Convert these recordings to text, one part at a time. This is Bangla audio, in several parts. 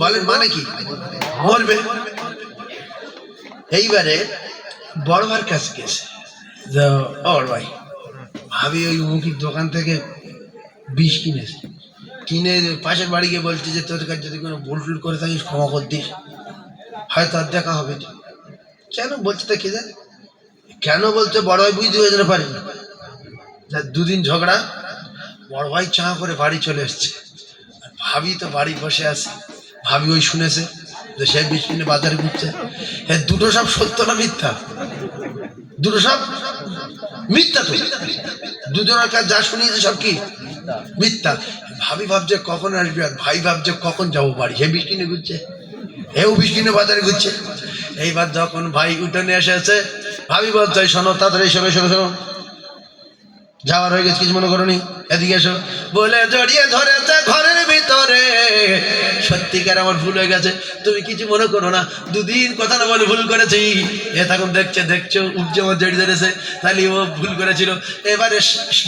বলেন মানে কি? মরবে। এইবারে বড় ভাইয়ের কাছে গেছে, বড় ভাই ভাবি ওই মুখির দোকান থেকে বিষ কিনেছে, কিনে পাশের বাড়ি গিয়ে বলছে যে তোর কাছে যদি কোনো ভুল টুল করে থাকিস ক্ষমা কর দিস, হয়তো আর দেখা হবে। কেন বলছে তা কে জানে, কেন বলছে বড় ভাই বুঝতে পেরে পারি না। দুদিন ঝগড়া, বড় ভাই চা করে বাড়ি চলে এসছে, আর ভাবি তো বাড়ি বসে আছে। ভাবি ওই শুনেছে যে সে বিষ কিনে বাজারে ঘুরছে। হ্যাঁ, দুটো সব সত্য না মিথ্যা? দুটো সব মিথ্যা। তো দুজনের কাছে যা শুনিয়েছে সব কি মিথ্যা। ভাবি ভাবছে কখন আসবে, আর ভাই ভাবছে কখন যাবো বাড়ি। হে বিষ কিনে ঘুরছে, হেও বিষ কিনে বাজারে ঘুরছে। এইবার যখন ভাই উঠোনে এসেছে, ভাবি বলছে শোনো তাড়াতাড়ি শোনো শোনো শোনো, যাওয়ার হয়ে গেছে, কিছু মনে করোনি, এদিকে এসো। বলে জড়িয়ে ধরেছে ঘরের ভিতরে, সত্যিকার আমার ভুল হয়ে গেছে, তুমি কিছু মনে করো না, দুদিন কথা না বলে ভুল করেছি। এ তখন দেখছো উঠছে আমার জড়িয়ে ধরেছে, তাহলে ও ভুল করেছিল। এবারে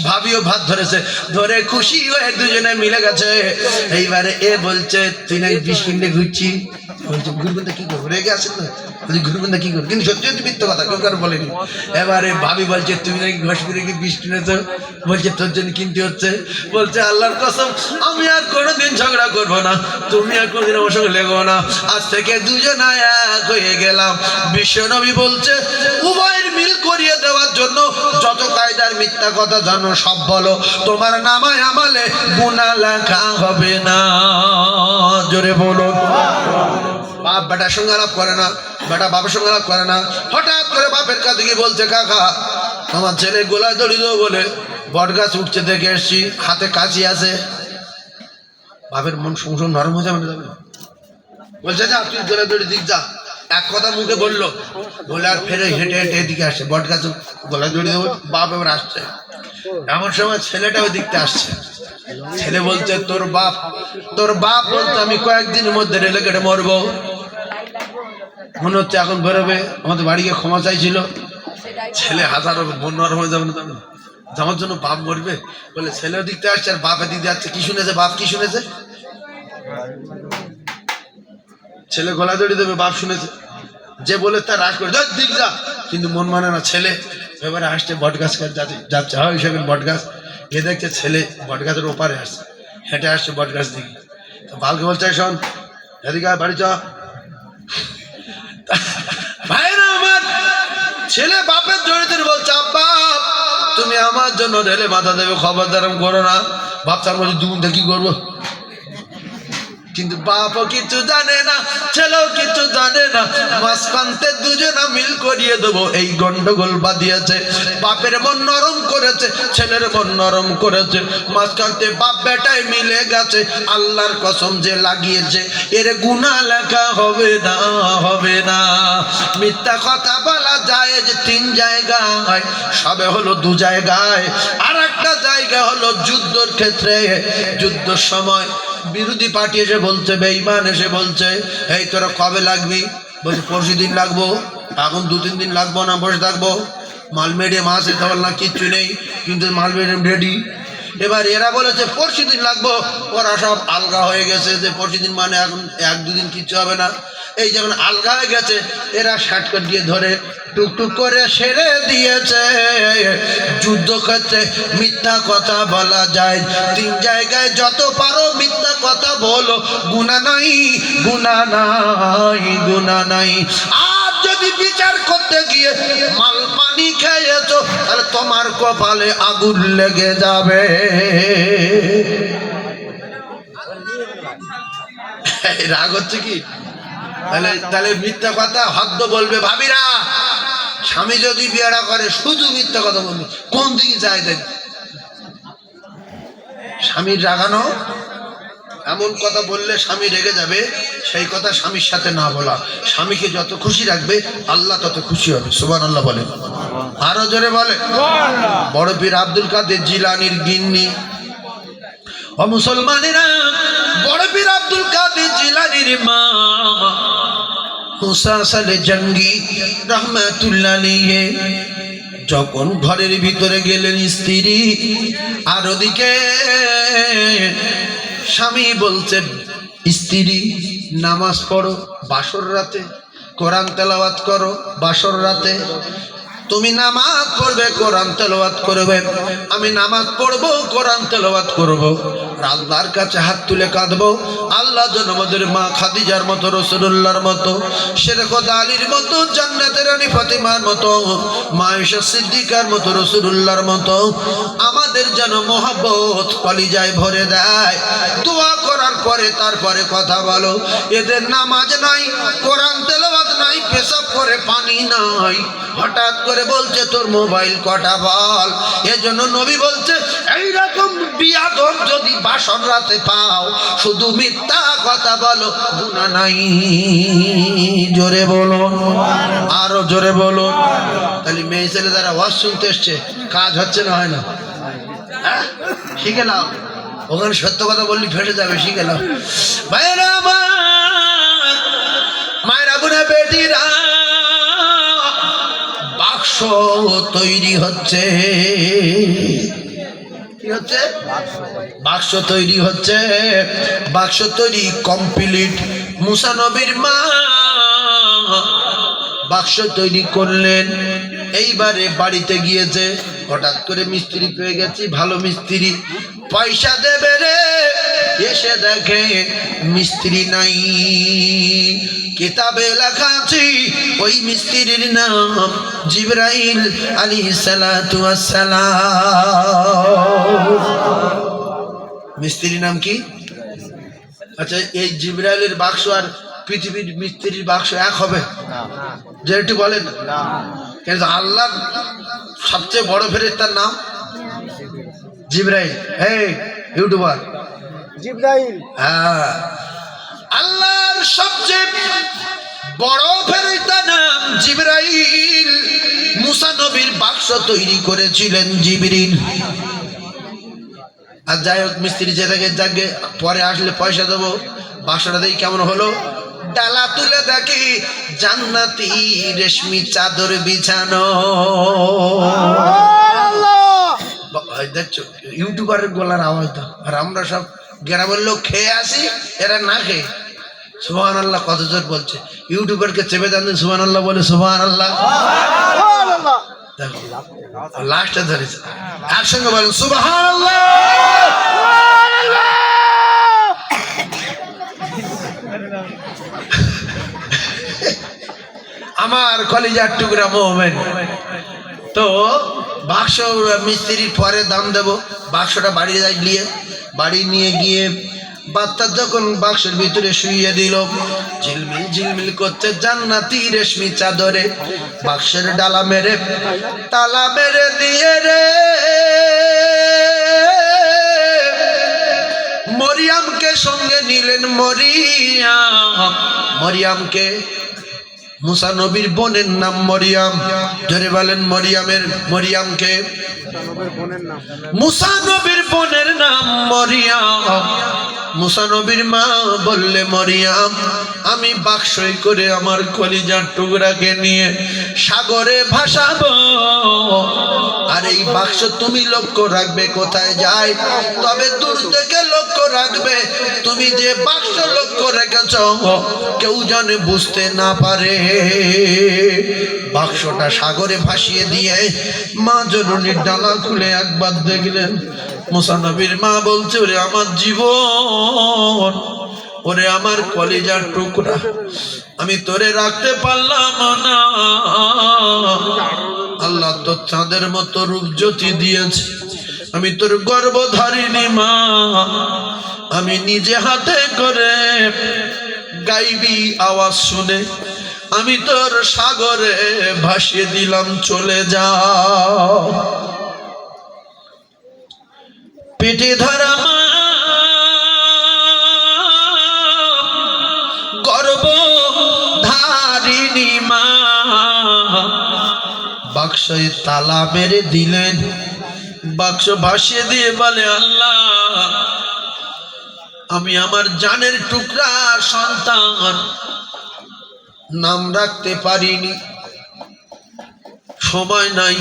ভাবিও ভাত ধরেছে, ধরে খুশি হয়ে দুজনে মিলে গেছে। এইবারে এ বলছে তুই নাকি বিষ কিনে ঘুরছি। বলছে ঘুরবেন কি করবো, রেগে আসেন না, ঘুরবেন কি করবো, কিন্তু সত্যি সত্যি মিথ্যে কথা, কেউ কারো বলেনি। এবারে ভাবি বলছে তুমি নাকি ঘষপুরে গিয়ে বিষ কিনেছো। বলছে তোর জন্য কিনতে হচ্ছে। বলছে আল্লাহর কসম আমি আর কোনোদিন ঝগড়া করবো না, তুমি আর কোনোদিন আমার সঙ্গে লেগো না, আজ থেকে দুজন এক হয়ে গেলাম। বিশ্বনবী বলছে উভয়ের মিল করিয়ে দেওয়ার জন্য যত কায়দার মিথ্যা কথা জানো সব বলো, তোমার নামায় আমালে গুনাহ লেখা হবে না। জোরে বলো। বাপ বেটার সঙ্গে আলাপ করে না, বেটা বাপের সঙ্গে আলাপ করে না। হঠাৎ করে বাপের কাছে গিয়ে বলছে কাকা আমার ছেলে গোলায় দড়ি দেবো বলে বট গাছ উঠছে দেখে এসছি, হাতে কাঁচি আছে। বাপের মন সংসদ নরম হয়ে যাবে না, বলছে যা তুই গোলায় দড়ি দিক যা। এক কথা মুখে বললো, বলে আর ফেরে হেঁটে হেঁটে এদিকে আসছে, বট গাছ গোলায় দড়ি দেবো। বাপ এবার আসছে, এমন সময় ছেলেটা ওই দিকতে আসছে। ছেলে বলছে তোর বাপ বলতে আমি কয়েকদিনের মধ্যে রেলে কেটে মরবো, মনে হচ্ছে এখন বেরোবে, আমাদের বাড়ি গিয়ে ক্ষমা চাইছিল। ছেলে হাজারো মন নরম হয়ে যাবে না, আমার জন্য বাপ মরবে বলে ছেলেও দিকতে আসছে আর বাপের দিকতে যাচ্ছে। কি শুনেছে বাপ, কি শুনেছে? ছেলে গলা দড়ি দেবে, বাপ শুনেছে, যে বলে তার রাগ করে দিক যা, কিন্তু মন মানে না ছেলে। এবারে আসছে বট গাছ যাচ্ছে, হয় হিসাবে বট গাছ, এ দেখছে ছেলে বট গাছের ওপারে আসছে, হেঁটে আসছে বট গাছ দিকে। তো বালকে বলছে শোন এদিকে বাড়ি চ। ভাইরা আমার, ছেলে বাপের জড়িত বলছে আব্বা তুমি আমার জন্য ঢেলে মাথা দেবে, খবরদার করো না। ভাবছার বলছি দুগুনটা কি করবো, কিন্তু বাপও কিছু জানে না, ছেলেও কিছু জানে না। মাঝখানতে দুজনা মিল করিয়ে দেবো এই গন্ডগোল বাঁধিয়েছে। বাপের মন নরম করেছে, ছেলের মন নরম করেছে, মাঝখানতে বাপ বেটায় মিলে গেছে। আল্লাহর কসম যে লাগিয়েছে এর গুনাহ লেখা হবে না, হবে না। মিথ্যা কথা বলা যায় যে 3 জায়গায়, সবে হলো 2 জায়গায়, আর একটা জায়গা হলো যুদ্ধের ক্ষেত্রে। যুদ্ধের সময় বিরোধী পার্টি এসে বলছে, বেঈমান এসে বলছে এই তোরা কবে লাগবি? বলছে পরশু দিন লাগবো। এখন 2-3 দিন লাগবো না, বসে থাকবো। মাল মেডিয়াম আছে তাহলে না, কিচ্ছু নেই, কিন্তু মাল মেডিয়াম রেডি। এবার এরা বলেছে পরশু দিন লাগবো, ওরা সব আলগা হয়ে গেছে যে পরশু দিন মানে এখন 1-2 দিন কিচ্ছু হবে না। এই যখন আলগা হয়ে গেছে এরা শর্টকাট দিয়ে ধরে টুকটুক করে সেরে দিয়েছে। যুদ্ধক্ষেত্রে মিথ্যা কথা বলা যায় 3 জায়গায়, যত পারো মিথ্যা কথা বলো, গুনাহ নাই, গুনাহ নাই, গুনাহ নাই। আর যদি বিচার করতে গিয়ে মাল পানি খেয়েছো তাহলে তোমার কপালে আগুন লেগে যাবে। রাগ হচ্ছে কি? তাহলে মিথ্যা কথা হদ্দ বলবে। ভাবিরা, স্বামী যদি বিয়েটা করে শুধু মিথ্যা কথা বলবে, কোন দিকে যায় দেখ। স্বামীর রাগানো, এমন কথা বললে স্বামী রেগে যাবে, সেই কথা স্বামীর সাথে না বলা। স্বামীকে যত খুশি রাখবে আল্লাহ তত খুশি হবে। সুবহানাল্লাহ বলে, আরো জোরে বলে। বড় পীর আব্দুল কাদের জিলানীর গিন্নি ও মুসলমানেরা, বড় পীর আব্দুল কাদের জিলানীর মা মুসা সালে জঙ্গি রহমাতুল্লাহ আলাইহি যখন ঘরের ভিতরে গেলেন স্ত্রী, আর ওদিকে স্বামী বলছে স্ত্রী নামাজ পড়ো বাসর রাতে, কোরআন তেলাওয়াত করো বাসর রাতে। তুমি নামাজ পড়বে কোরআন তেলাওয়াত করবে, আমি নামাজ পড়বো কোরআন তেলাওয়াত করব, আল্লাহর কাছে হাত তুলে কাঁদবো। আল্লাহ যেন আমাদের মা খাদিজার মতো, রাসূলুল্লাহর মতো, শেরে খোদা আলীর মতো, জান্নাতের রানী ফাতিমার মতো, মা আয়েশা সিদ্দিকার মতো, রাসূলুল্লাহর মতো আমাদের যেন মহব্বত কলিজায় ভরে দেয়। দোয়া করার পরে তারপরে কথা বলো। এদের নামাজ নাই, কোরআন তেলাওয়াত নাই, পেশাব করে পানি নাই, হঠাৎ করে বলছে তোর মোবাইল কটা বল। এজন্য নবী বলছে এইরকম বিয়াদব যদি বাসর রাতে পাও, শুধু মিথ্যা কথা বলো, গুনাহ নাই। জোরে বলো, আরো জোরে বলো। তাহলে মেয়ে ছেলে যারা ওয়াজ শুনতে এসছে, কাজ হচ্ছে না, হয় না? শিখে নাও, ওখানে সত্য কথা বললি ফেসে যাবে, শিখে নাও। ভাইরা আমার, মায়েরা বোনা বেটিরা, বাক্স তৈরি হচ্ছে। কি হচ্ছে? বাক্স তৈরি হচ্ছে। বাক্স তৈরি কমপ্লিট। মুসা নবীর মা বাক্স তৈরি করলেন। এইবারে বাড়িতে গিয়েছে, হঠাৎ করে মিস্ত্রি পেয়ে গেছি, ভালো মিস্ত্রি, পয়সা দেবে রে, এসে দেখে মিস্ত্রি নাই। কিতাবে লেখা আছে ওই মিস্ত্রির নাম জিবরাইল আলাইহিস সালাতু ওয়াস সালাম। মিস্ত্রির নাম কি? আচ্ছা, এই জিবরাইলের বাক্স আর পৃথিবীর মিস্ত্রির বাক্স এক হবে? যে একটু বলেন না। কিন্তু আল্লাহর সবচেয়ে বড় ফেরেশতার নাম জিবরাইল। এই ইউটিউবার জিবরাইল, হ্যাঁ, আল্লাহর সবচেয়ে বড় ফেরেশতার নাম জিবরাইল। মুসা নবীর বাক্স তৈরি করেছিলেন জিবরিল। আর যাই হোক, মিস্ত্রি যে থেকে যাকে পরে আসলে পয়সা দেবো, বাক্সটা দেখি কেমন হলো। ডালা তুলে দেখি জান্নাতি রেশমি চাদর বিছানো। দেখছো ইউটিউবারের গলার আওয়াজ তো, আর আমরা সব গ্রামের লোক খেয়ে আসি, এরা না খেয়ে সুবহানাল্লাহ কত জোর বলছে। ইউটিউবারকে চেপে দেন, সুবহানাল্লাহ বলে, সুবহানাল্লাহ। দেখো লাস্টে ধরেছে, একসঙ্গে বলেন সুবহানাল্লাহ। আমার কলিজার টুকরা মোমেন। তো বাক্স মিস্ত্রির পরে দাম দেবো, বাক্সটা বাড়ি বাড়ি নিয়ে গিয়ে বাচ্চা যখন বাক্সের ভিতরে শুইয়ে দিল, ঝিলমিল ঝিলমিল করছে জান্নাতি রেশমি চাদরে। বাক্সের ডালা মেরে তালা মেরে দিয়ে রে মরিয়মকে সঙ্গে নিলেন। মরিয়মকে, মুসা নবীর বোনের নাম মরিয়ম। জোরে বলেন মরিয়মকে, মুসা নবীর বোনের নাম মরিয়ম। মুসা নবীর মা বললে, মরিয়ম আমি বাক্সই করে আমার কলিজার টুকরাকে নিয়ে সাগরে ভাসাবো, আর এই বাক্স তুমি লক্ষ্য রাখবে কোথায় যায়, তবে দূর থেকে লক্ষ্য রাখবে। তুমি যে বাক্স লক্ষ্য রেখেছ কেউ যেন বুঝতে না পারে। বাক্সটা সাগরে ভাসিয়ে দিয়ে মা জননীর ডালা খুলে একবার দেখলেন। মুসা নবীর মা বলছে, ওরে আমার জীবন, ওরে আমার কলিজার টুকরা, আমি তোরে রাখতে পারলাম না। আল্লাহ তো চাঁদের মতো রূপ জ্যোতি দিয়েছে, আমি তোর গর্ভধারিণী মা, আমি নিজে হাতে করে গাইবি আওয়াজ শুনে আমি তোর সাগরে ভাসিয়ে দিলাম, চলে যা। পেটে ধরা মা, গর্ভধারিণী মা, বাক্সে তালা মেরে দিলেন। বাক্স ভাসিয়ে দিয়ে বলে, আল্লাহ আমি আমার জানের টুকরা সন্তান নাম রাখতে পারিনি, সময় নাই,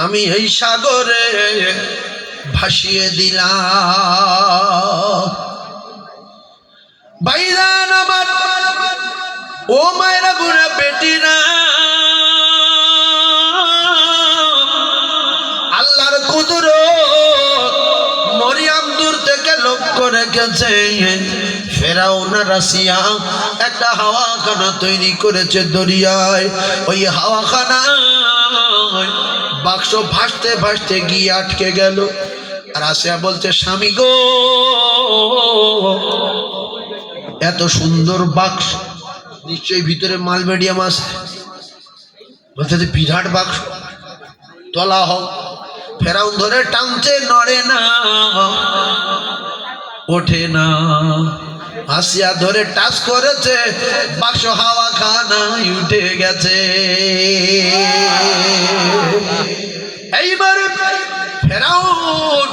আমি এই সাগরে ভাসিয়ে দিলাম। ভাইজান আমার, ও মায়েরা বুড়া বেটিরা, আল্লাহর কুদরত মরিয়ম দূর থেকে লক্ষ্য রেখেছে। ফেরাউন আর আসিয়া একটা হাওয়াখানা তৈরি করেছে দরিয়ায়। ওই হাওয়াখানা বাক্স ভাসতে ভাসতে গিয়ে আটকে গেল। আর আসিয়া বলছে, স্বামী গো, এত সুন্দর বাক্স, নিশ্চয়ই ভিতরে মাল মিডিয়াম আছে। বলছে যে বিরাট বাক্স, তোলা হোক। ফেরাউন ধরে টানছে, নড়ে না, ওঠে না। আসিয়া ধরে টাচ করেছে, বাক্স হাওয়াখানায় উঠে গেছে। এইবারে ফেরাউন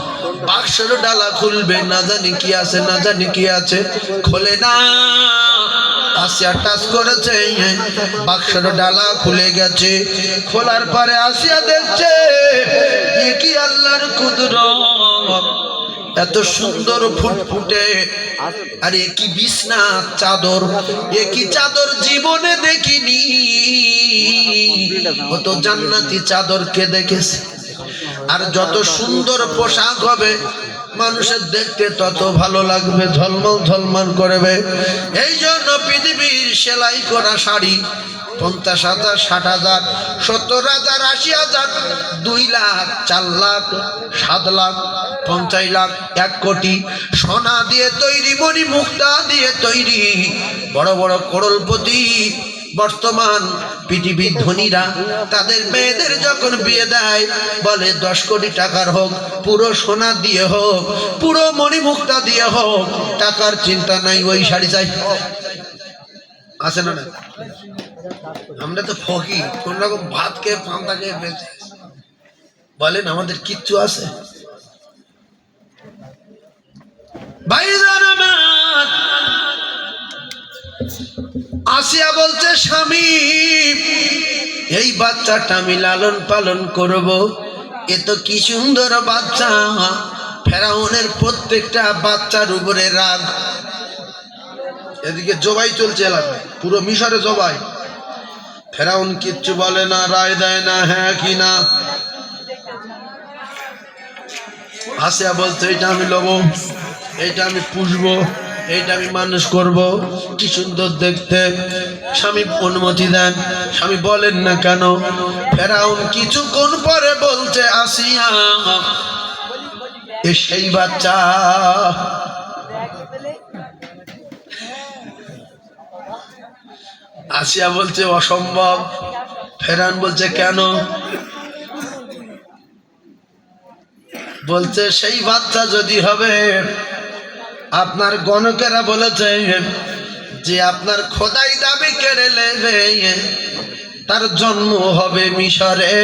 বাক্সের ডালা খুলবে, না জানি কি আছে, না জানি কি আছে, খোলে না। আসিয়া টাচ করেছে, বাক্সের ডালা খুলে গেছে। খোলার পরে আসিয়া দেখছে, এ কি আল্লাহর কুদরত, এত সুন্দর ফুটফুটে, আর এ কি বিছনা চাদর, এ কি চাদর জীবনে দেখিনি। কত জান্নাতি চাদরকে দেখেছে। আর যত সুন্দর পোশাক হবে মানুষের দেখতে তত ভালো লাগবে, ঝলমল ঝলমল করবে। এই জন্য পৃথিবীর সেলাই করা শাড়ি 50,000, 60,000, 70,000, 80,000, 2 লাখ, 4 লাখ, 7 লাখ, 50 লাখ, 1 কোটি সোনা দিয়ে তৈরি, মণি মুক্তা দিয়ে তৈরি বড় বড় করোড়পতি। বর্তমান পৃথিবীর ধনীরা তাদের মেয়েদের যখন বিয়ে দেয় বলে 10 কোটি টাকার হোক, পুরো সোনা দিয়ে হোক, পুরো মণিমুক্তা দিয়ে হোক, টাকার চিন্তা নাই, ওই শাড়ি চাই। আছে না? আমরা তো ফকি, কোন রকম ভাত খেয়ে পান্তা খেয়ে বেঁচে বলেন, আমাদের কিচ্ছু আছে? ভাইজান আমার, আসিয়া বলছে, স্বামী এই বাচ্চাটা আমি লালন পালন করব, এ তো কি সুন্দর বাচ্চা। ফেরাউনের প্রত্যেকটা বাচ্চার উপরে রাগ। এদিকে জবাই চলছে এলাকায়, পুরো মিশরে জবাই। ফেরাউন কিচ্ছু বলে না, রায় দেয় না, হ্যাঁ কি না। আসিয়া বলছে, এইটা আমি লব, এইটা আমি পুষবো, এইটা আমি মানুষ করব, কি সুন্দর দেখতে। স্বামী অনুমতি দেন। স্বামী বলেন না কেন? ফেরাউন কিছুক্ষণ পরে বলছে, আসিয়া এ সেই বাচ্চা। আসিয়া বলছে অসম্ভব। ফেরাউন বলছে কেন? বলছে সেই বাচ্চা যদি হবে, আপনার গণকেরা বলেছে যে আপনার খোদাই দাবি কেড়ে নেবে, তার জন্ম হবে মিশরে।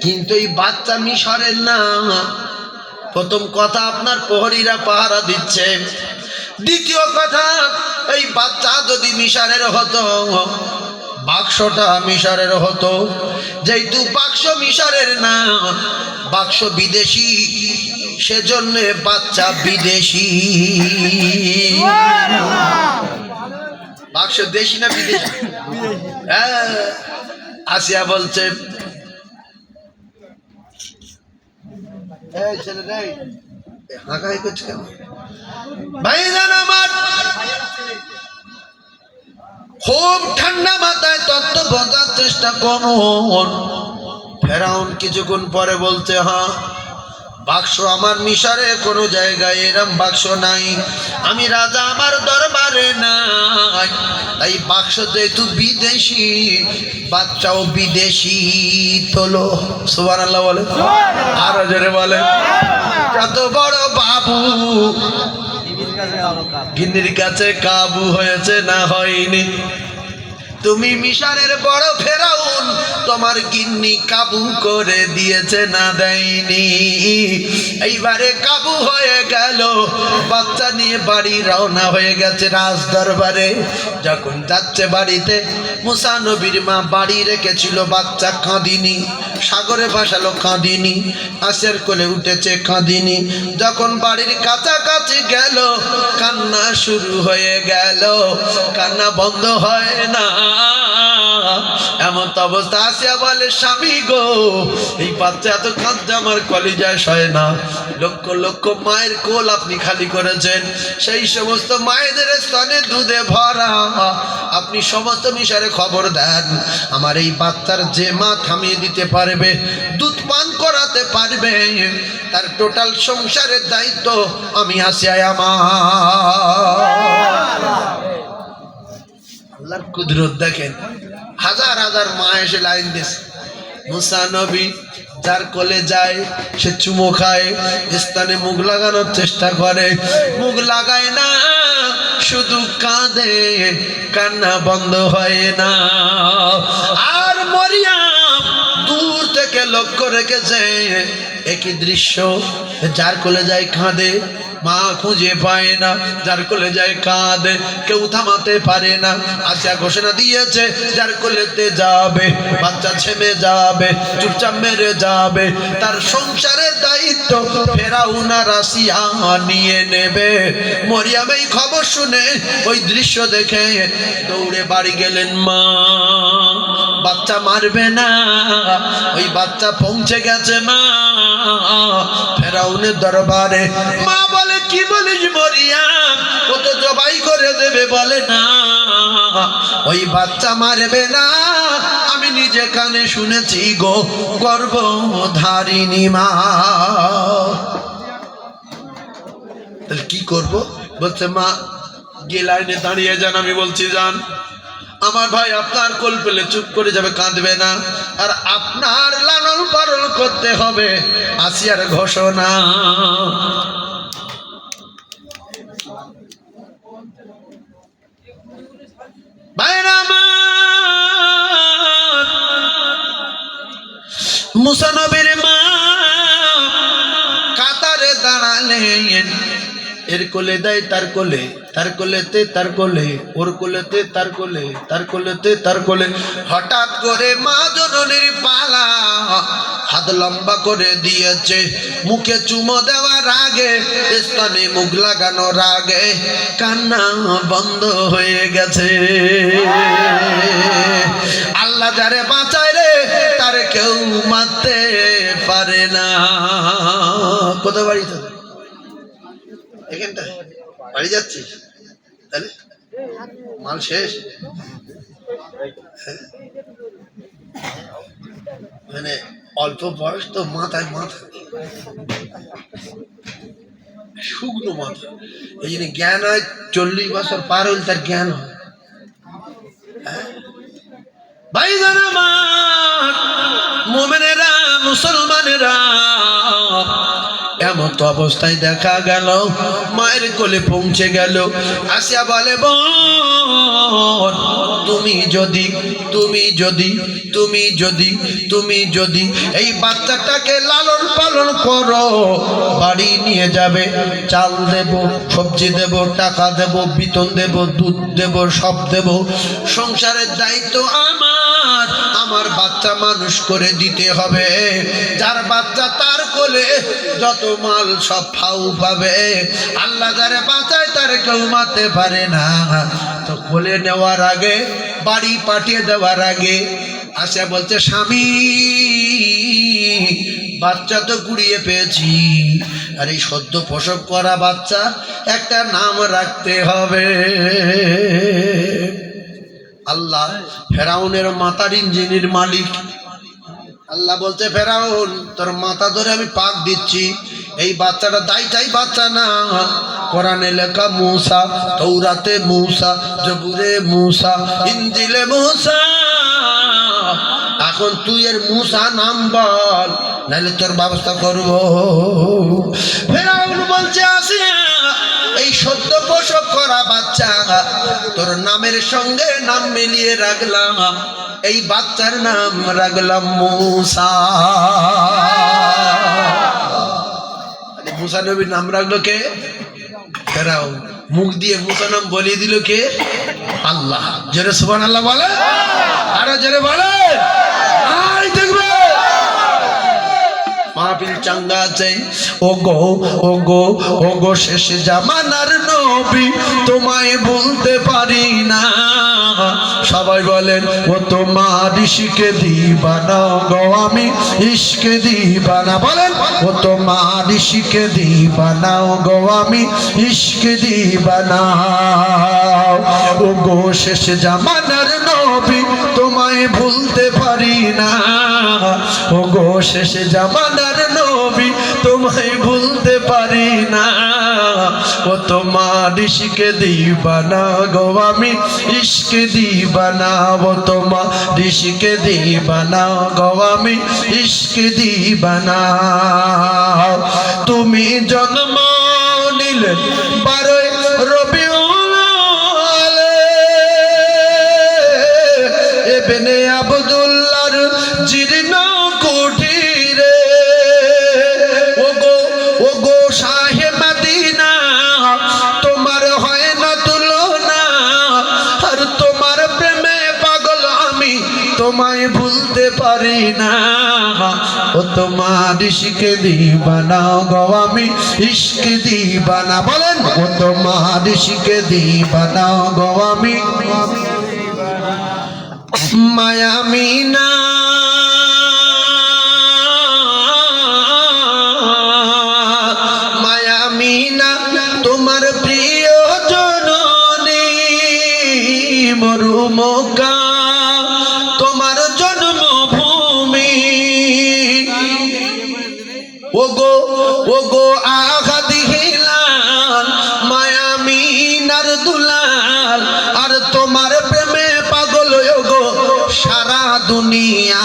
কিন্তু এই বাচ্চা মিশরের না। প্রথম কথা, আপনার প্রহরীরা পাহারা দিচ্ছে। দ্বিতীয় কথা, এই বাচ্চা যদি মিশরের হতো, বাক্সটা মিশরের হতো। যেহেতু বাক্স মিশরের না, বাক্স বিদেশি, সেজন্য বাচ্চা বিদেশি। বাক্স দেশি না বিদেশি? হ্যাঁ। আসিয়া বলছে, হাঁকাই করছে কেন? ভাইজান আমার, খুব ঠান্ডা মাথায় তত্ত্ব বোঝার চেষ্টা করুন। ফেরাউন কিছুক্ষণ পরে বলছে, হ্যাঁ বাক্স আমার মিশরে কোনো জায়গায় এরম বাক্স নাই, আমি রাজা, আমার দরবারে নাই। তাই বাক্স যেহেতু বিদেশি, বাচ্চাও বিদেশি। তোলো সুবহানাল্লাহ বলে, আরো জোরে বলে। কত বড় বাবু, গিন্নির কাছে কাবু হয়েছে না হয়নি? তুমি মিশরের বড় ফেরাউন, তোমার গিন্নি কাবু করে দিয়েছে না দেয়নি? এইবারে কাবু হয়ে গেল, বাচ্চা নিয়ে বাড়ি রওনা হয়ে গেছে রাজ দরবারে। যখন যাচ্ছে বাড়িতে, মুসা নবীর মা বাড়ি রেখেছিল, বাচ্চা কাঁদিনি, সাগরে ভাসালো কাঁদিনি, আশের কোলে উঠেছে কাঁদিনি। যখন বাড়ির কাছাকাছি গেল, কান্না শুরু হয়ে গেল, কান্না বন্ধ হয় না। এমন তো অবস্থা, আসিয়া বলে স্বামী গো, এই বাচ্চা এত কাঁদছে আমার কলিজায় সয় না। লক্ষ লক্ষ মায়ের কোল আপনি খালি করেছেন, সেই সমস্ত মায়েদের স্তনে দুধে ভরা, আপনি সমস্ত মিশরে খবর দেন, আমার এই বাচ্চার যে মা থামিয়ে দিতে পারবে, দুধ পান করাতে পারবে, তার টোটাল সংসারের দায়িত্ব আমি আসিয়ায় আমার। আল্লাহর কুদরত দেখেন, হাজার হাজার মা এসে লাইন দিয়েছে। মুসা নবী যার কোলে যায় সে চুমো খায়, স্থানে মুখ লাগানোর চেষ্টা করে, মুখ লাগায় না, শুধু কাঁদে, কান্না বন্ধ হয় না। আর মরিয়াম দূর থেকে লক্ষ্য রেখেছে একই দৃশ্য, যার কোলে যায় কাঁদে, মা খুঁজে পায় না, যার কোলে যায় কাঁদে, কেউ থামাতে পারে না। আচ্ছা ঘোষণা দিয়েছে যার কোলেতে যাবে বাচ্চা ছেমে যাবে, চুপচাপ মেরে যাবে, তার সংসারের দায়িত্ব ফেরাউন আর আসিয়া নিয়ে নেবে। মরিয়াম এই খবর শুনে, ওই দৃশ্য দেখে দৌড়ে বাড়ি গেলেন। মা বাচ্চা মারবে না, ওই বাচ্চা পৌঁছে গেছে মা ফেরাউনের দরবারে। মা বলে কি বলিস মরিয়াম, ও তো জবাই করে দেবে, বলে না ওই বাচ্চা মারবে না, আমি নিজে কানে শুনেছি গো, গর্ভধারিণী মা। তাহলে কি করব? বলছে মা গিয়ে লাইনে দাঁড়িয়ে যান, আমি বলছি যান। আমার ভাই আপনার কোল পেলে চুপ করে যাবে, কাঁদবে না, আর আপনার লালন পালন করতে হবে, আসিয়ার ঘোষণা। মুসা নবীর মা কাতারে দাঁড়ালেন, এর কোলে দেয় তার কোলে, তার কোলেতে তার কোলে, ওর কোলেতে তার কোলে, তার কোলেতে তার কোলে। হঠাৎ করে মা জননীর পালা, হাত লম্বা করে দিয়েছে, মুখে চুমো দেওয়ার আগে, স্তনে মুখ লাগানোর আগে কান্না বন্ধ হয়ে গেছে। আল্লাহ যারে বাঁচায় রে, তারে কেউ মারতে পারে না। কোথায় বাড়ি তো? এখানটা বাড়ি যাচ্ছিস? তাহলে মাল শেষ? মানে অল্প বয়স তো, মাথায় মাথা শুকনো মাথা, এই জন্য জ্ঞান হয় 40 বছর পার হইল তার জ্ঞান হয়। ভাই জানা মোমেনেরা, মুসলমানেরা, এমত অবস্থায় দেখা গেল মায়ের কোলে পৌঁছে গেল। আসিয়া বলে বোন, তুমি যদি এই বাচ্চাটাকে লালন পালন করো, বাড়ি নিয়ে যাবে, চাল দেব, সবজি দেব, টাকা দেব, বেতন দেব, দুধ দেব, সব দেব, সংসারের দায়িত্ব আমার বাচ্চা মানুষ করে দিতে হবে। যার বাচ্চা তার কোলে যত মাল সব ফাউ পাবে। আল্লাহ যারে বাঁচায় তারে কেউ মারতে পারে না। তো কোলে নেওয়ার আগে, বাড়ি পাঠিয়ে দেওয়ার আগে আসে বলছে স্বামী, বাচ্চা তো কুড়িয়ে পেয়েছি, আর এই সদ্য প্রসব করা বাচ্চা একটা নাম রাখতে হবে। আল্লাহ ফেরাউনের মাথার ইঞ্জিনের মালিক। আল্লাহ বলছে ফেরাউন, তোর মাথা ধরে আমি পাক দিচ্ছি, এই বাচ্চাটা দায়িত্বাই বাচ্চা না। কোরআনে লেখা মূসা, তৌরাতে মূসা, জবুরে মূসা, ইনজিলে মূসা। এখন তুই এর মূসা নাম বল, নাহলে তোর ব্যবস্থা করব। ফেরাউন বলছে আসিয়া এই সদ্য প্রসব করা বাচ্চা তোর নামের সঙ্গে নাম মিলিয়ে রাখলাম, এই বাচ্চার নাম রাখলাম মূসা। মূসা নবীর নাম রাখলো কে? ফেরাউন। মুখ দিয়ে মূসা নাম বলিয়ে দিল কে? আল্লাহ। জোরে সুবহানাল্লাহ বলে, আরো জোরে বলে। আই দেখবে মাহফিল চাঙ্গা আছে। ওগো ওগো ওগো শেষ জামানার নবী তোমায় ভুলতে পারি না। সবাই বলেন ও তোমার ইশকে দিবানা গো আমি ইশকে দিবানা। বলেন ও তোমার ইশকে দিবানা গো আমি ইশকে দিবানা। ওগো শেষ জামানার নবী তোমায় ভুলতে পারি না। ওগো শেষ জামানার নবী তোমায় ভুলতে পারি না। ও তোমার ইশকে দিবানা গো আমি ইশকে দিবানা। ও তোমার ইশকে দিবানা গো আমি ইশকে দিবানা। তুমি জন্ম নিলে 12 রবিউল ইবনে আব্দুল্লাহর জীর্ণ কুঠিরে। ওগো ওগো শাহে মদিনা তোমার হয় না তুলনা। আর তোমার প্রেমে পাগল আমি তোমায় ভুলতে পারি না। ও তোমার ইশকে দিবানা গো আমি ইশকে দিবানা। বলেন ও তোমার ইশকে দিবানা গো আমি মায়া মিনা। মায়া মিনা তোমার প্রিয় জননী। মরু মক্কা তোমার জন্মভূমি। ওগো ওগো আঘাত হিলাল মায়া মিনার দুলাল। আর তোমার প্রেমে পাগল ওগো সারা দুনিয়া।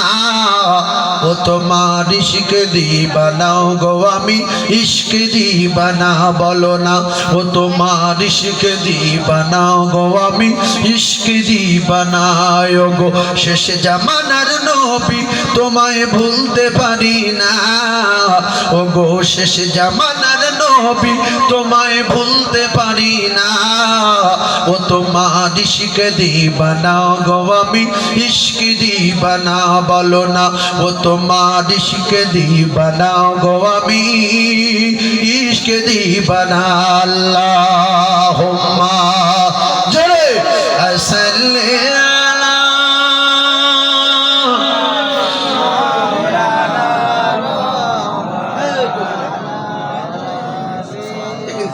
ও তোমার ইশকে দিবানা গো আমি ইশকে দিবানা। বলো না ও তোমার ইশকে দিবানা গো আমি ইশকে দিবানা। ওগো শেষ জামানার নবী তোমায় ভুলতে পারি না। ওগো শেষ জামানার নবী তোমায় ভুলতে পারি না। ও তোমার ইশকে দিবানা গো আমি ইশকে দিবানা। বলো না ও তোমার ইশকে দিবানা গো আমি ইশকে দিবানা। আল্লাহুম্মা জোরে সাল্লি আলা।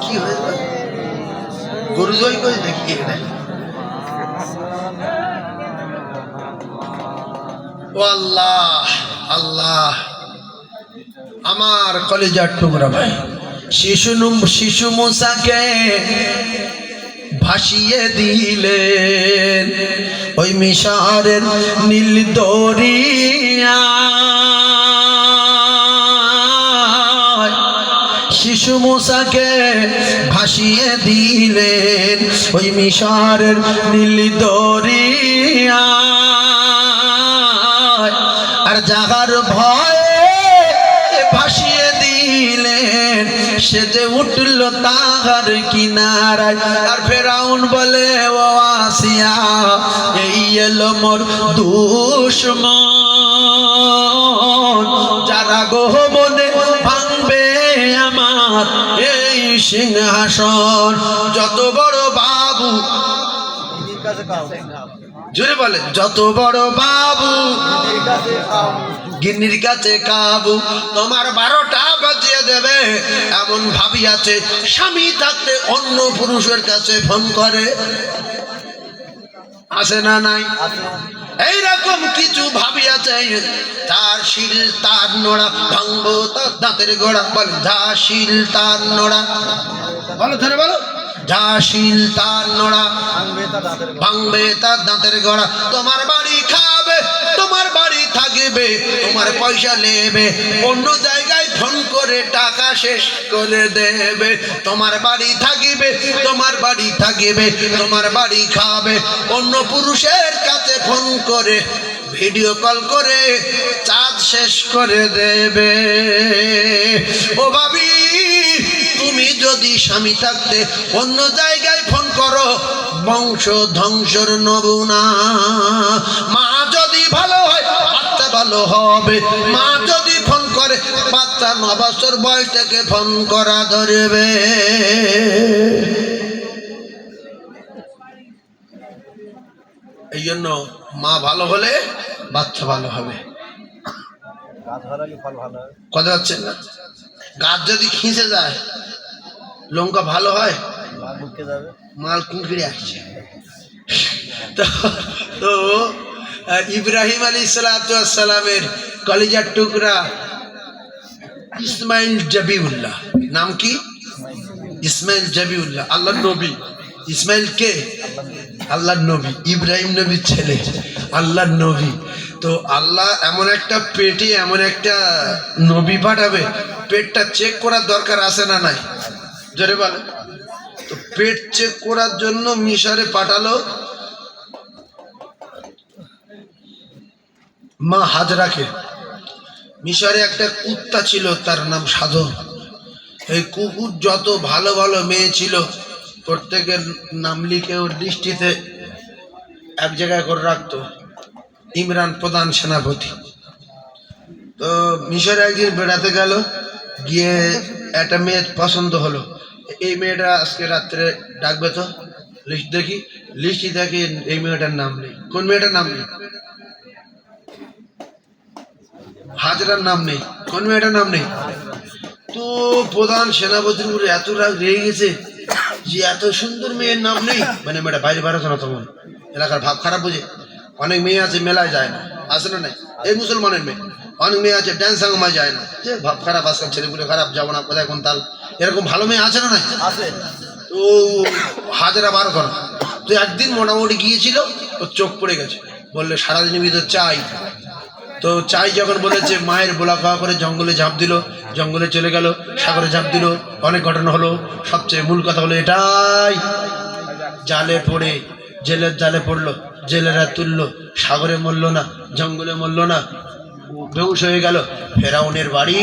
কি হয়েছে গরু জয় করে দেখি। ও আল্লাহ আল্লাহ আমার কলিজার টুকরা ভাই শিশু মূসাকে ভাসিয়ে দিলেন ওই মিশরের নীল দরিয়া। শিশু মূসাকে ভাসিয়ে দিলেন ওই মিশরের নীল দরিয়া। আর যাহার ভয়ে ভাসিয়ে দিলেন সে যে উঠল তাহার কিনারায়। আর ফেরাউন বলে ও আসিয়া এই এলো মোর দুশমন। যারা গোহবনে ভাঙবে আমার এই সিংহাসন। যত বড় বাবু জোরে বলে যত বড় বাবু গিন্নির কাছে কাবু। তোমার 12টা বাজিয়ে দেবে এমন ভাবি আছে স্বামী থাকতে অন্য পুরুষের কাছে ফোন করে। আছে না নাই? এইরকম কিছু ভাবি আছে তার শিল তার নোড়া ভাঙবো তার দাঁতের গোড়া। বল যা শিল তার নোড়া। বলো ধরে বলো যা শিল তার নোড়া ভাঙবে তার দাঁতের গোড়া। তোমার বাড়ি খাবে তোমার বাড়ি থাকবে, তোমার পয়সা নেবে, অন্য জায়গায় ফোন করে টাকা শেষ করে দেবে। তোমার বাড়ি থাকবে, তোমার বাড়ি থাকবে, তোমার বাড়ি খাবে, অন্য পুরুষের কাছে ফোন করে ভিডিও কল করে চাঁদ শেষ করে দেবে। ও ভাবি, তুমি যদি স্বামী থাকতে অন্য জায়গায় ফোন করো, বংশ ধ্বংসর নমুনা। মা যদি ভালো হয় বাচ্চা ভালো হবে, মা যদি ফোন করে বাচ্চা 9 বছর বয়স থেকে ফোন করা ধরবে। এই জন্য মা ভালো হলে বাচ্চা ভালো হবে। কথা হচ্ছে না? গাছ যদি খিঁচে যায় লঙ্কা ভালো হয়, মাল কুঁকড়ে আসছে। তো ইব্রাহিম আলাইহিসসালামের কলিজার টুকরা ইসমাইল জবিউল্লাহ, নাম কি? ইসমাইল জবিউল্লাহ, আল্লাহর নবী। ইসমাইল কে? আল্লাহর নবী। ইব্রাহিম নবীর ছেলে, আল্লাহর নবী। তো আল্লাহ এমন একটা পেটে এমন একটা নবী পাঠাবে, পেটটা চেক করার দরকার আছে না নাই? জোরে বলে। তো পেট চেক করার জন্য মিশরে পাঠালো মা হাজরাকে। মিশরে একটা কুত্তা ছিল, তার নাম সাধন। এই কুকুর যত ভালো ভালো মেয়ে ছিল প্রত্যেকের নাম লিখে ওর দৃষ্টিতে এক জায়গায় করে রাখতো। ইমরান প্রধান সেনাপতি। তো মিশরে একদিন বেড়াতে গেল, গিয়ে একটা মেয়ে পছন্দ হলো। এই মেয়েটা আজকে রাত্রে ডাকবে তো, লিস্ট দেখি। লিস্টই দেখি এই মেয়েটার নাম নেই। কোন মেয়েটার নাম নেই? হাজরার নাম নেই। কোন মেয়েটার নাম নেই? তো প্রধান সেনাপতির উপরে এত রাগ রেগে গেছে যে এত সুন্দর মেয়ের নাম নেই। মানে মেয়েটা বাইরে বেরোতো না তখন, এলাকার ভাব খারাপ বুঝে। অনেক মেয়ে আছে মেলায় যায় না, আসে না নাই? এই মুসলমানের মেয়ে। অনেক মেয়ে আছে ড্যান্স সাংমায় যায় না, যে ভাব খারাপ, আজকাল ছেলেগুলো খারাপ, যাবো না কোথায় কোন তাল। এরকম ভালো মেয়ে আছে না নাই? তো হাজারা 12 করা। তো একদিন মোটামুটি গিয়েছিল, ওর চোখ পড়ে গেছে। বললে সারাদিনের ভিতর চাই। তো চাই যখন বলেছে, মায়ের বোলা খাওয়া করে জঙ্গলে ঝাঁপ দিল, জঙ্গলে চলে গেল, সাগরে ঝাঁপ দিল, অনেক ঘটনা হলো। সবচেয়ে মূল কথা হলো এটাই, জালে পড়ে, জেলের জালে পড়লো, জেলেরা তুললো, সাগরে মরল না, জঙ্গলে মরল না, বেহুশ হয়ে গেল। ফেরাউনের বাড়ি,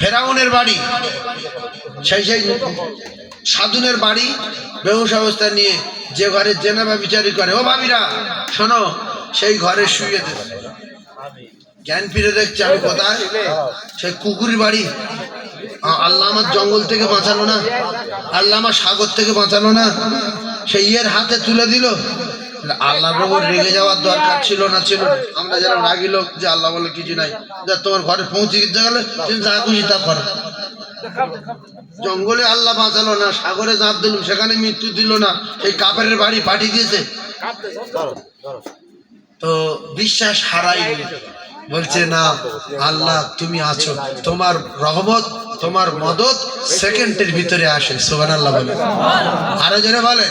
ফেরাউনের বাড়ি, সেই সাধুনের বাড়ি, বেহুশ অবস্থা নিয়ে যে ঘরে জেনাবা বিচারি করে। ও ভাবিরা শোনো, সেই ঘরে শুয়ে দেবে। জ্ঞান ফিরে দেখছে আমি কোথায়, সেই কুকুরের বাড়ি। আল্লাহ আমার জঙ্গল থেকে বাঁচালো না, আল্লাহ আমার সাগর থেকে বাঁচালো না, সেই ইয়ের হাতে তুলে দিল। আল্লাহর উপর রেগে যাওয়ার দরকার ছিল না, ছিল না। আমরা যারা রাগি লোক, যে আল্লাহ বলে কিছু নাই, যা তোমার ঘরে পৌঁছে গেলে তুমি যা খুশি তা করো। জঙ্গলে আল্লাহ বাঁচালো না, সাগরে ঝাঁপ দিল, সেখানে মৃত্যু দিল না, সেই কাপড়ের বাড়ি পাঠিয়ে দিয়েছে। তো বিশ্বাস হারাই বলছে না, আল্লাহ তুমি আছো, তোমার রহমত, তোমার মদত সেকেন্ডের ভিতরে আসে। সুবহানাল্লাহ বলে, আরো জোরে বলে।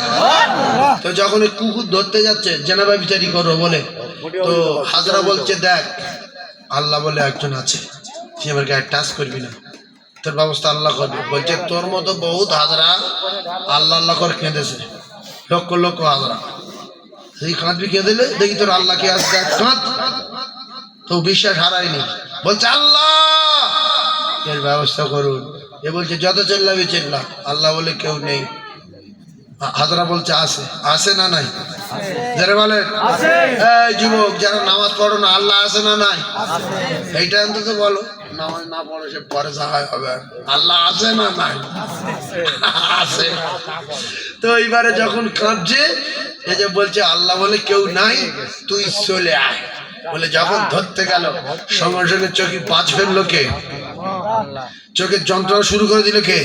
তো যখন কুকুর ধরতে যাচ্ছে, জেনাবা বিচারি করো বলে, তো হাজরা বলছে দেখ, আল্লাহ বলে একজন আছে, তুই আমার গায়ে টাচ করবি না, তোর ব্যবস্থা আল্লাহ করবে। বলছে তোর মতো বহুত হাজরা আল্লাহ আল্লাহ করে কেঁদেছে, লক্ষ লক্ষ হাজরা। তুই কাঁদবি, কেঁদেলে দেখি তোর আল্লাহ কে আসবে, এক কাঁদ। তো বিশ্বাস হারায়নি, বলছে আল্লাহ এর ব্যবস্থা করুন। এ বলছে যত চিল্লাবি চিল্লা, আল্লাহ বলে কেউ নেই। হাজরা বলছে আছে, আছে না নাই? যারা বলে এই যুবক যারা নামাজ পড়ো না, আল্লাহ আছে না নাই? এইটা অন্তত বলো। নামাজ না পড়ো সে পরে সহায় হবে, আল্লাহ আছে না নাই? আছে। তো এইবারে যখন কাঁদছে, এই যে বলছে আল্লাহ বলে কেউ নাই, তুই চলে আয় বলে যখন ধরতে গেল, সঙ্গে সঙ্গে চোখে পাঁচ ফেললো কে? চোখের যন্ত্রণা শুরু করে দিল কে?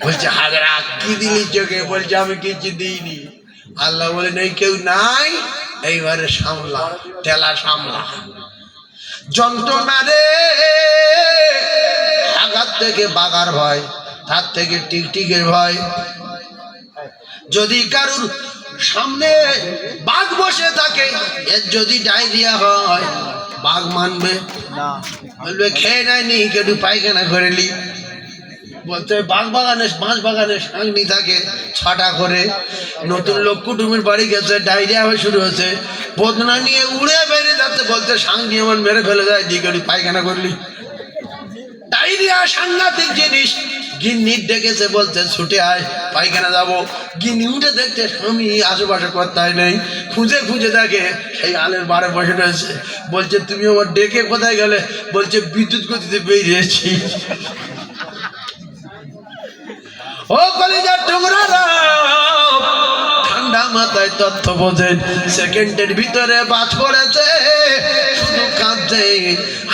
বলছে হাজরা কি দিলি চোখে? বলছে আমি কিছু দিইনি। আল্লাহ বলে নেই, কেউ নাই, এইবারে সামলা, টেলা সামলা। যন্ত্রণা রে, আঘাত থেকে বাগার ভয়, তার থেকে টিকটিকের ভয়। যদি কারুর সামনে বাঘ বসে থাকে, এর যদি ডায়রিয়া হয়, বাঘ মানবে না, বলবে খেয়ে নেয়নি, একটু পায়খানা করেলি। বলতে বাঘ বাগানে, বাঁশ বাগানে সাংনি থাকে 6টা করে। নতুন লোক কুটুমের বাড়ি গেছে, ডায়রিয়া হয়ে শুরু হয়েছে, বদনা নিয়ে উড়ে বেরিয়ে যাচ্ছে, বলতে সাংনি আমার মেরে ফেলে যায়, দিকে একটু পায়খানা করলি। ডায়রিয়া সাংঘাতিক জিনিস। গিন্নি ডেকেছে, বলতে ছুটে আয়, পায়খানা যাবো। গিন্নি উঠে দেখতে স্বামী আশেপাশে কোথায় নেই, খুঁজে খুঁজে দেখে সেই আলের বারে বসে রয়েছে। বলছে তুমি আমার ডেকে কোথায় গেলে? বলছে বিদ্যুৎ গতিতে বেরিয়েছি। ও কলিজার টুকরারা, ঠান্ডা মাথায় তথ্য বোঝেন। সেকেন্ডের ভিতরে বাজ পড়েছে, শুধু কাঁদছে।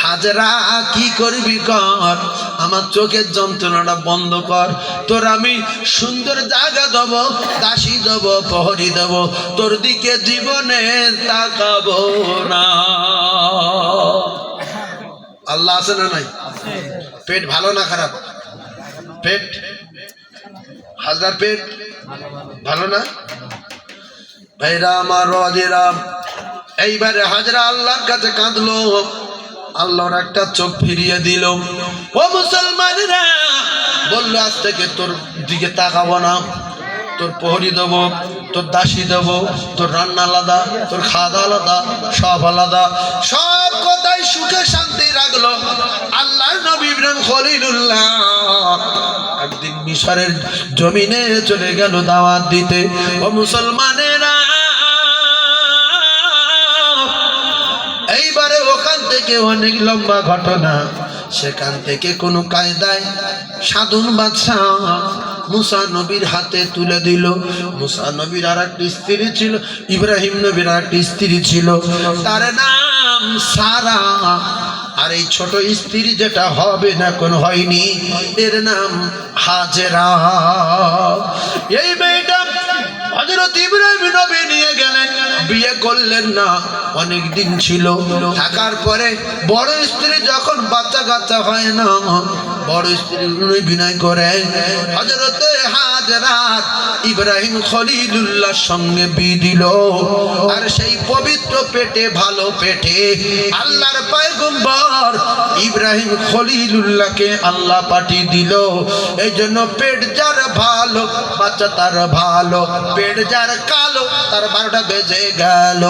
হাজরা কি করবি কর, আমার চোখের যন্ত্রণাটা বন্ধ কর। তোর আমি সুন্দর জায়গা দেবো, দাসী দেবো, প্রহরী দেবো, তোর দিকে জীবনে তাকাবো না। আল্লাহ আছে না নাই? পেট ভালো না খারাপ? পেট হাজার পেট ভালো না? ভাইরা আমার রাজেরাম, এইবারে হাজরা আল্লাহর কাছে কাঁদলো, আল্লাহর একটা চোখ ফিরিয়ে দিল। ও মুসলমানেরা, বললো আজ থেকে তোর দিকে তাকাবো না, তোর প্রহরী দেবো, তোর দাসী দেবো, তোর রান্না আলাদা, তোর খাওয়া দাওয়া আলাদা, সব আলাদা। সব কথাই সুখে শান্তি রাখলো। আল্লাহর নবী ইব্রাহিম খলিলুল্লাহ একদিন মিশরের জমিনে চলে গেল দাওয়াত দিতে। ও মুসলমানেরা, এইবারে ওখান থেকে অনেক লম্বা ঘটনা। সেখান থেকে কোনো কায়দায় সাধুন বাদশাহ মুসা নবীর হাতে তুলে দিল। মুসা নবীর আর একটি স্ত্রী ছিল, ইব্রাহিম নবীর আর একটি স্ত্রী ছিল, তার নাম সারা। আর এই ছোট স্ত্রী যেটা হবে না, কোন হয়নি, এর নাম হাজেরা। এই মেয়েটা হযরত ইব্রাহিম নবী নিয়ে গেলেন, বিয়ে করলেন না, অনেক দিন ছিল। থাকার পরে বড় স্ত্রী যখন বাচ্চা কাচ্চা হয় না, বড় স্ত্রী বিনয় করে হযরত হাজেরা ইব্রাহিম খলিলুল্লাহর সঙ্গে বিয়ে দিল। আর সেই পবিত্র পেটে, ভালো পেটে আল্লাহর পয়গম্বর ইব্রাহিম খলিলুল্লাহকে আল্লাহ পাঠিয়ে দিল। এই জন্য পেট যার ভালো, বাচ্চা তার ভালো, পেট যার কালো, তার 12টা বেজে গেল।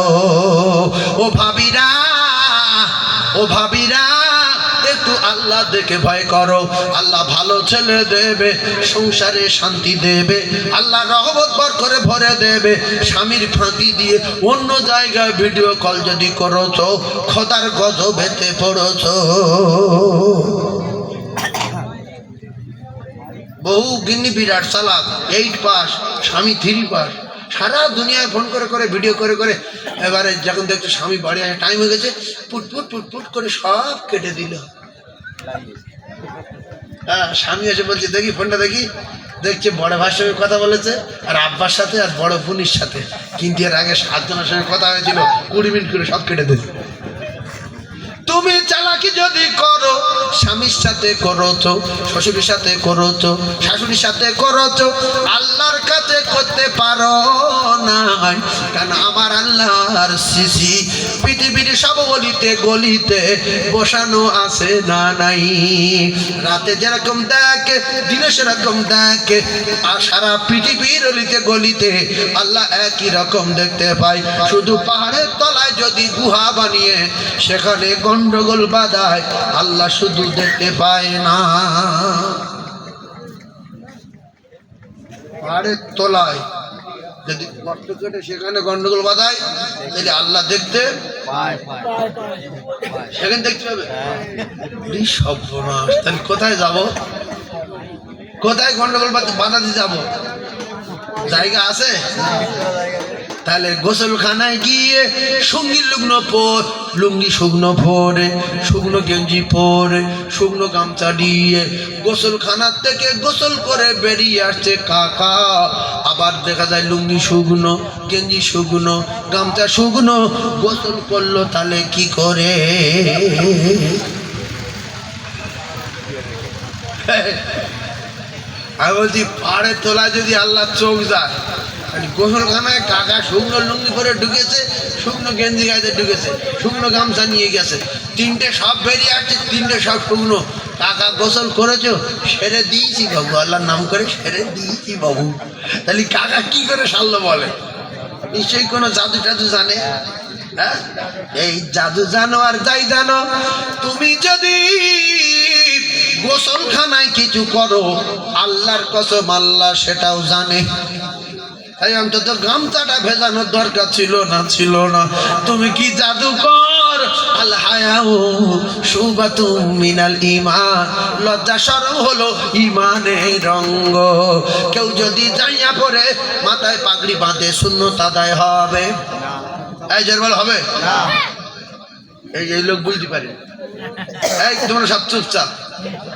ও ভাবিরা, ও ভাবিরা, একটু আল্লাহ দেখে ভয় করো। আল্লাহ ভালো ছেলে দেবে, সংসারে শান্তি দেবে, আল্লাহ রহমত বর করে ভরে দেবে। স্বামীর ফাঁকি দিয়ে অন্য জায়গায় ভিডিও কল যদি করছো, খোদার গজবেতে পড়ছো। বহু গিন্নি বিরাট চালাক, 8 পাস, স্বামী 3 পাস, সারা দুনিয়ায় ফোন করে করে ভিডিও করে করে। এবারে যখন দেখছো স্বামী বাড়ি আসে, টাইম হয়ে গেছে, পুটপুট পুটপুট করে সব কেটে দিল। হ্যাঁ, স্বামী এসে বলছে দেখি ফোনটা দেখি, দেখছে বড় ভাইয়ের সঙ্গে কথা বলেছে, আর আব্বার সাথে, আর বড় বোনের সাথে। কিন্তু এর আগে 7 জনের সঙ্গে কথা হয়েছিল, 20 মিনিট করে সব কেটে দিল। তুমি চালাকি যদি করো, স্বামীর সাথে করছো, শ্বশুরের সাথে করছো, শাশুড়ির সাথে করছো, আল্লাহর কাছে করতে পারো না। কারণ আমার আল্লাহর সিসি পৃথিবীর সব গলিতে গলিতে বসানো আছে না নাই? রাতে যেরকম দেখে, দিনে সেরকম দেখে, আর সারা পৃথিবীর গলিতে গলিতে আল্লাহ একই রকম দেখতে পায়। শুধু পাহাড়ের তলায় যদি গুহা বানিয়ে সেখানে গন্ডগোল বাঁধায়, আল্লাহ শুধু দেখতে পায় না। পাহাড়ের তলায় যদি গর্ত কেটে সেখানে গন্ডগোল বাঁধায়, তাহলে আল্লাহ দেখতে সেখানে দেখতে হবে। সর্বনাশ, তাহলে কোথায় যাব? কোথায় গন্ডগোল বাঁধাতে যাব? জায়গা আছে? তাহলে গোসলখানায় গিয়ে সঙ্গীর লুঙ্গি শুকনো পরে, শুকনো গেঞ্জি পরে, শুকনো গামছা দিয়ে গোসলখানার থেকে গোসল করে বেরিয়ে আসছে কাকা। আবার দেখা যায় লুঙ্গি শুকনো, গেঞ্জি শুকনো, গামছা শুকনো, গোসল করলো, তাহলে কি করে? আমি বলছি পাড়ে তোলা যদি আল্লাহ চোখ যায়, গোসলখানায় কাকা শুকনো লুঙ্গি পরে ঢুকেছে, শুকনো গেঞ্জি গাইতে ঢুকেছে, শুকনো গামছা নিয়ে গেছে, তিনটে সব বেরিয়ে আসছে, তিনটে সব শুকনো। কাকা গোসল করেছো? সেরে দিয়েছি বাবু, আল্লাহর নাম করে সেরে দিয়েছি বাবু। তাহলে কাকা কি করে সারলো বলে? নিশ্চয়ই কোনো জাদু টাদু জানে। হ্যাঁ, এই জাদু জানো আর যাই জানো, তুমি যদি গোসলখানায় কিছু করো, আল্লাহর কসম আল্লাহ সেটাও জানে। তাই অন্তত গামছাটা ভেজানোর দরকার ছিল না। তুমি কি জাদুকর? আল হায়াউ শুবাতুম মিনাল ঈমান, লজ্জা শরম হলো ঈমানের অঙ্গ। কেউ যদি যাইয়া পড়ে মাথায় পাগড়ি বাঁধে সুন্নত আদায় হবে? এই জোরবল হবে না। এই লোক বুঝতে পারে। এই তোমরা সব চুপচাপ,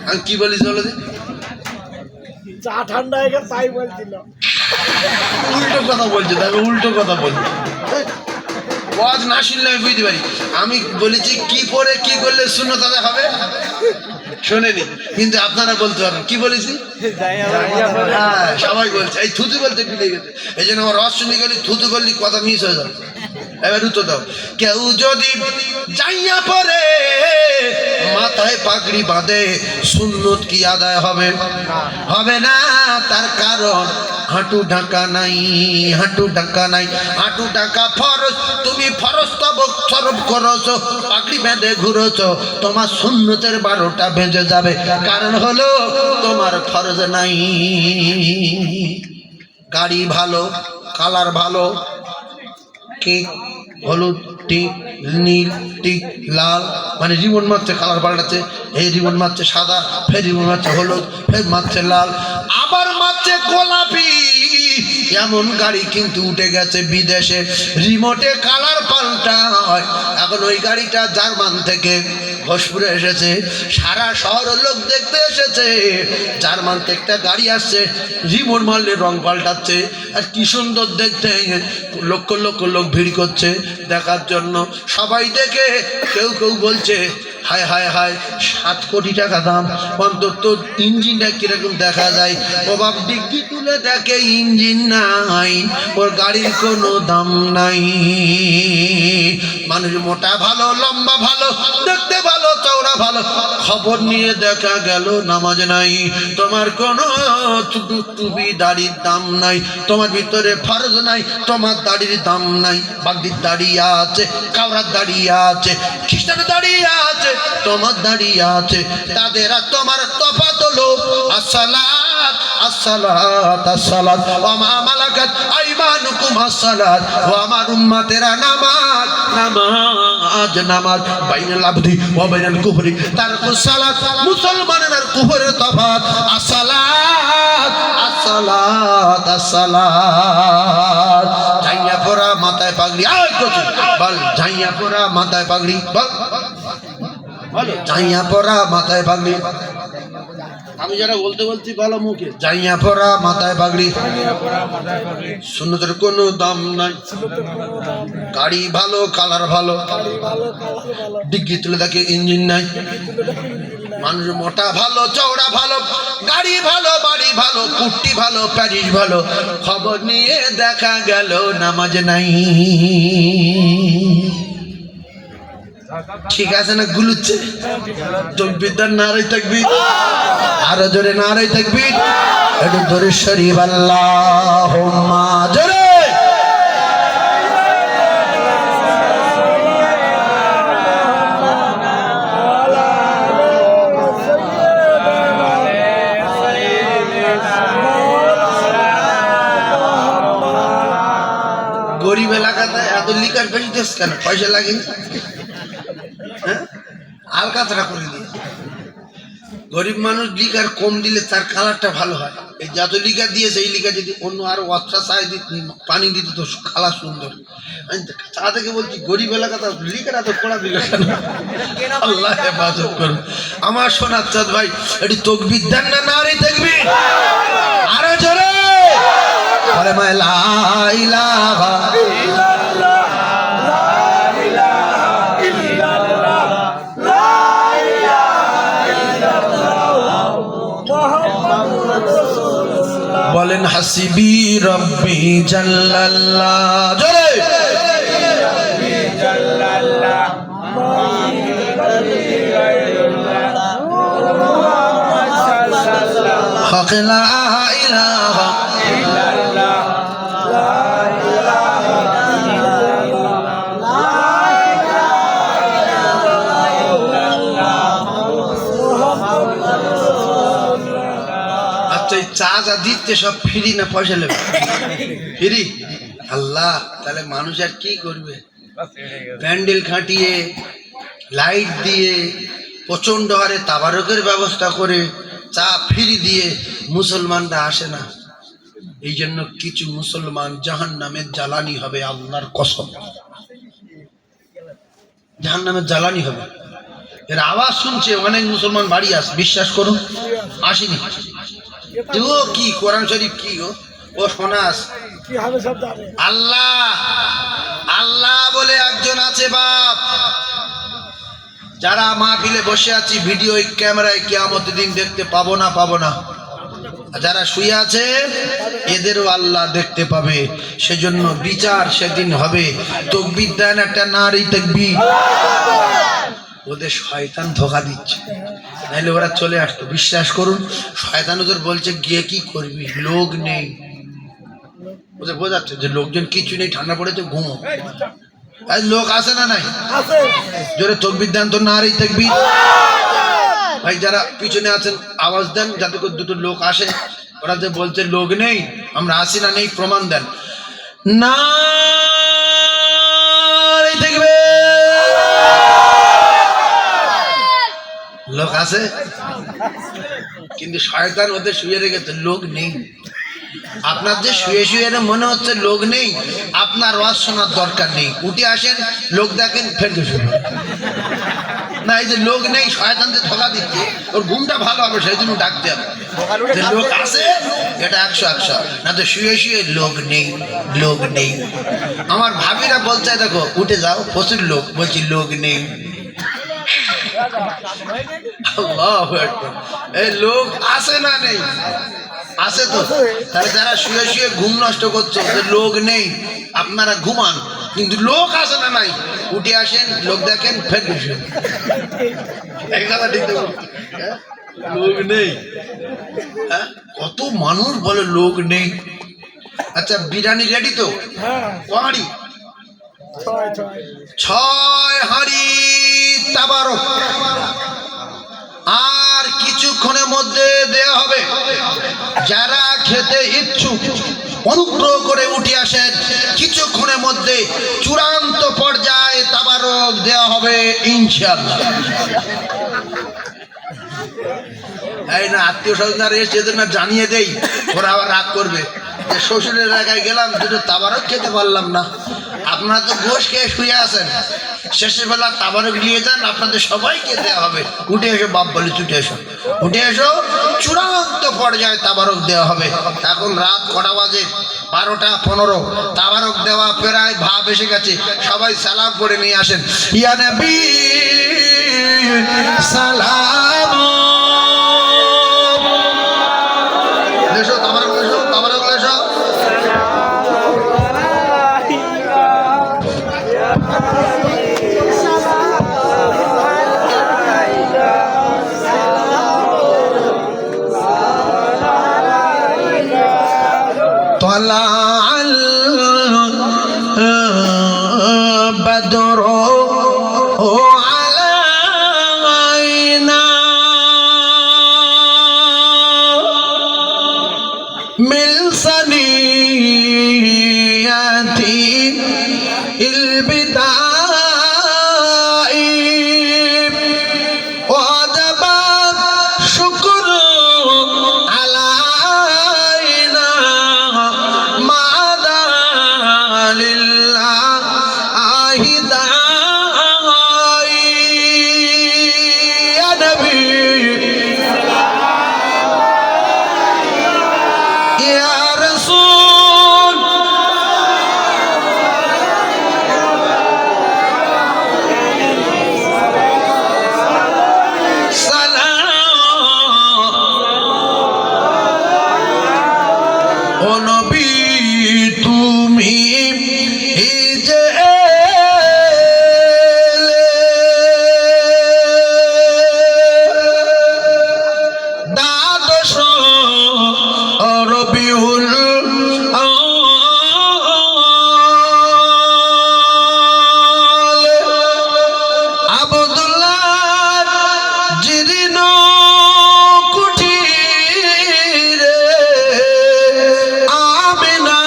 আমি কি বলি চলো যে চা ঠান্ডা হয়ে গেছে তাই বলছিল। উল্টো কথা বলছে, তাকে উল্টো কথা বলছে। ওয়াজ না শুনলে আমি বুঝতে পারি। আমি বলেছি কি পরে কি করলে শূন্য তাদের হবে, শোনেনি, কিন্তু আপনারা বলতে পারেন কি বলেছি। হ্যাঁ, সবাই বলছে। এই থুতু বলতে ভুলে গেছে, এই জন্য আমার রস শুনে গেলে থুতু করলে কথা মিস হয়ে যাবে। এবার উত্তর দাও। কেউ যদি যাইয়া পরে মাথায় পাগড়ি বাঁধে সুন্নত কি আদায় হবে? হবে না। তার কারণ হাঁটু ঢাকা নাই, হাঁটু ঢাকা নাই। হাঁটু ঢাকা ফরজ, তুমি ফরজ তবক সরব করছো, পাগড়ি বেঁধে ঘুরোছো, তোমার সুন্নতের 12টা বেজে যাবে। কারণ হলো তোমার ফরজ নাই। গাড়ি ভালো, কালার ভালো, কেক হলুদ টিক, নীল টিক, লাল, মানে রিবন মারছে, কালার পাল্টাচ্ছে, এই রিবন মারছে সাদা, ফের রিবন মারছে হলুদ, ফের মারছে লাল, আবার মারছে গোলাপি। এমন গাড়ি কিন্তু উঠে গেছে বিদেশে, রিমোটে কালার পাল্টায়। এখন ওই গাড়িটা জার্মান থেকে ঘোষপুরে এসেছে, সারা শহর লোক দেখতে এসেছে। জার্মান থেকে একটা গাড়ি আসছে, রিমোট মারলে রং পাল্টাচ্ছে, আর কি সুন্দর দেখতে। লক্ষ লক্ষ লোক ভিড় করছে দেখার জন্য। সবাই দেখে কেউ কেউ বলছে হায় হায় হায়, 7 কোটি টাকা দাম, অন্তত ইঞ্জিনটা কিরকম দেখা যায়। ও বাপ, ডিগ্গি তুলে দেখে ইঞ্জিন নাই, ওর গাড়ির কোনো দাম নাই। মানুষ মোটা ভালো, লম্বা ভালো, দেখতে ভালো, চওড়া ভালো, খবর নিয়ে দেখা গেল নামাজ নাই। তোমার কোনো টুপি দাড়ির দাম নাই, তোমার ভিতরে ফরজ নাই, তোমার দাড়ির দাম নাই। বাগদির দাঁড়িয়ে আছে, কাওড়ার দাঁড়িয়ে আছে, খ্রিস্টানের দাঁড়িয়ে আছে, তোমার দাঁড়িয়ে আছে। তাদের আর তোমার তফাৎ হলো আসসালাত, আসসালাত, আসসালাত, ওয়া মা মালাকাত আইমানুকুম, আসসালাত। ও আমার উম্মতেরা, নামাজ, নামাজ, নামাজ। বাইনাল আবদি ওয়া বাইনাল কুফরি তারকুস সালাত, মুসলমানের আর কুফরের তফাৎ আসসালাত, আসসালাত, আসসালাত। ঝাইয়া পরা মাথায় পাগড়ি, আয় কচু বল, ঝাইয়া পরা মাথায় পাগড়ি বল, বলো ঝাইয়া পরা মাথায় পাগড়ি। আমি যারা বলতে বলছি বলো মুখে, ঝাইয়া পরা মাথায় পাগড়ি, সুন্নতের কোনো দাম নাই। গাড়ি ভালো, কালার ভালো, ডিগ্গি তুলে দেখে ইঞ্জিন নাই। মানুষ মোটা ভালো, চওড়া ভালো, গাড়ি ভালো, বাড়ি ভালো, কুর্তি ভালো, প্যারিস ভালো, খবর নিয়ে দেখা গেল নামাজ নাই। ঠিক আছে না? গুলুচ্ছে তকবীরদার নারাই তাকবীর, আরো জোরে নারাই তাকবীর, একটু জোরে শরীফ আল্লাহুম্মা জোরে। গরিব এলাকাতে এত লিকার বেশি দেশ কেন? পয়সা লাগেনি, আলকাতরা করে দিয়ে। গরিব মানুষ লিকার কম দিলে তার কালারটা ভালো হয়। এই যত লিকার দিয়েছে, এই লিকার যদি অন্য আরো অচ্ছা চাই পানি দিত তো কালার সুন্দর। আমি চা থেকে বলছি, গরিব এলাকাতে লিকার এত কড়া দিল কেন? আল্লাহ হেফাজত করুন। আমার সোনার চাঁদ ভাই, এটি তকবীর দেন না নারী তাকবীর, আরো জোরে আরে মায় লা ইলাহা ইল্লাল্লাহ, লা ইলাহা ইল্লাল্লাহ, মুহাম্মাদুর বলেন হাসিবি রব্বি জাল্লাল্লাহ, জোরে হক লা ইলাহা চা যা দিচ্ছে সব ফ্রি না পয়সা নেবে? ফ্রি। আল্লাহ, তাহলে মানুষ আর কি করবে? প্যান্ডেল খাটিয়ে লাইট দিয়ে প্রচন্ড হারে তাবারকের ব্যবস্থা করে চা ফ্রি দিয়ে মুসলমানরা আসে না। এই জন্য কিছু মুসলমান জাহান্নামের জ্বালানি হবে, আল্লাহর কসম জাহান্নামের জ্বালানি হবে। এর আওয়াজ শুনছে অনেক মুসলমান বাড়ি আস, বিশ্বাস করুন আসেনি। ও কি কোরআন শরীফ কি ও শোনাস? আল্লাহ আল্লাহ বলে একজন আছে বাপ। যারা মাহফিলে বসে আছি ভিডিও ক্যামেরায় কিয়ামতের দিন দেখতে পাবো না, যারা শুয়ে আছে এদেরও আল্লাহ দেখতে পাবে। সেজন্য বিচার সেদিন হবে। তাকবীর দেন একটা নারী তাকবীর। ওদের শয়তান ধোকা দিচ্ছে, নাহলে ওরা চলে আসতো। বিশ্বাস করুন, শয়তান ওদের বলছে গিয়ে কি করবি, লোক নেই। ওদের বোঝাচ্ছে যে লোকজন কিছু নেই, ঠান্ডা পড়েছে ঘুমো। আজ লোক আসে না নাই? জোরে তাকবীর দেন তো, নারী তাকবীর। ভাই যারা পিছনে আছেন আওয়াজ দেন যাতে করে দুটো লোক আসে। ওরা যে বলছে লোক নেই, আমরা আসি না, নেই প্রমাণ দেন। নারী তাকবীর। লোক আছে কিন্তু শয়তান ওদের শুয়ে রেখেছে, লোক নেই। আপনার যে শুয়ে শুয়ে মনে হচ্ছে লোক নেই, আপনার ওয়াজ শোনার দরকার নেই। উঠে আসেন, লোক দেখেন, ফের শুরু না। এই যে লোক নেই, শয়তান যে ধোকা দিচ্ছে, ওর ঘুমটা ভালো হবে সেই জন্য ডাকতে হবে। লোক আছে এটা 100 না তো শুয়ে শুয়ে লোক নেই, লোক নেই। আমার ভাবিরা বলছে দেখো উঠে যাও, প্রচুর লোক, বলছি লোক নেই। এই লোক আসে না নেই? আছে তো। তাহলে যারা শুয়ে শুয়ে ঘুম নষ্ট করছো, লোক নেই, আপনারা ঘুমান, কিন্তু লোক আসে না নাই? উঠে আসেন, লোক দেখেন, ফের বসেন। লোক নেই। কত মানুষ বলে লোক নেই। আচ্ছা বিরিয়ানি রেডি তো? হাঁড়ি 6 হাঁড়ি তাবারক, আর কিছুক্ষণের মধ্যে দেয়া হবে। যারা খেতে ইচ্ছুক অনুগ্রহ করে উঠে আসেন, কিছুক্ষণের মধ্যে চূড়ান্ত পর্যায়ে তাবারক দেওয়া হবে ইনশাআল্লাহ। এই না আত্মীয় স্বজনরা এসে এদের না জানিয়ে দেই, ওরা আবার রাগ করবে যে শ্বশুরের এলাকায় গেলাম দুটো তাবারক খেতে পারলাম না। আপনারা তো গোশ খেয়ে শুয়ে আছেন, শেষের বেলা তাবারক নিয়ে যান, আপনাদের সবাইকে দেওয়া হবে। উঠে এসো বাপ বলে, ছুটে এসো, উঠে এসো, চূড়ান্ত পর্যায়ে তাবারক দেওয়া হবে। এখন রাত কটা বাজে? 12টা 15। তাবারক দেওয়া প্রায় ভাব এসে গেছে। সবাই সালাম করে নিয়ে আসেন। ইয়া নবী সালাম। এসো তাবারক, এসো তাবারক, এসো। طلع البدر علينا من ثنيات البداء وجب الشكر علينا ماذا لله داعي يا نبي يا رسول سلام ও নবী তুমি এই যে দ্বাদশ রবিউল আব্দুল্লাহ জিরিন কুঠিরে আমিনা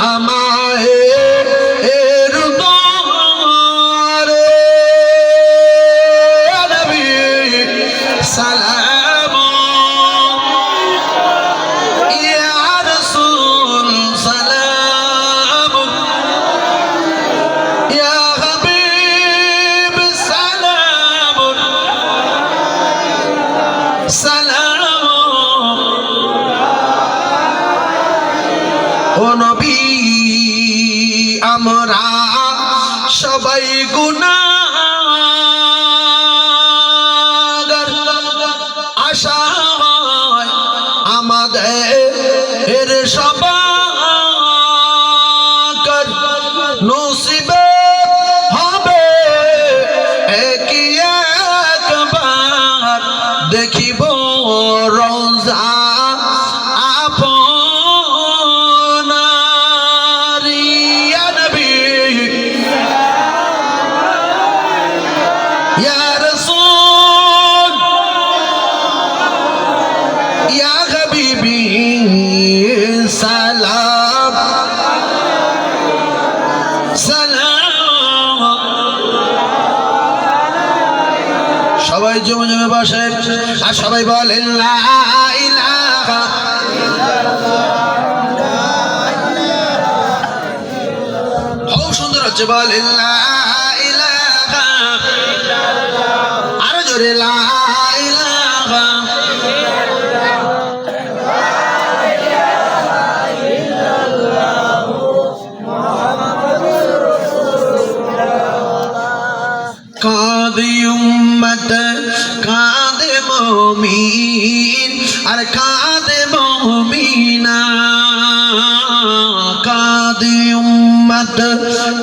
আমায় এর দরে নবী সালাম ইয়া রাসূল সালাম ইয়া হাবিব সালাম সালাম ও নবী আমরা সবাই গুনাহগার আশায় আমাদের সবার নসিবে হবে কি একবার দেখিব রোজা আপনার ইয়া নবী ইয়া রাসূল ইয়া হাবিবি সালাম সালাম সবাই জমে জমে বসেন আর সবাই বলেন লা ইলাহা খুব সুন্দর হচ্ছে বলেন লা ইলাহা আরো জোরে লা ইলাহা কাঁদে উম্মত কাঁদে মুমিন আর কাঁদে মুমিনা কাঁদে উম্মত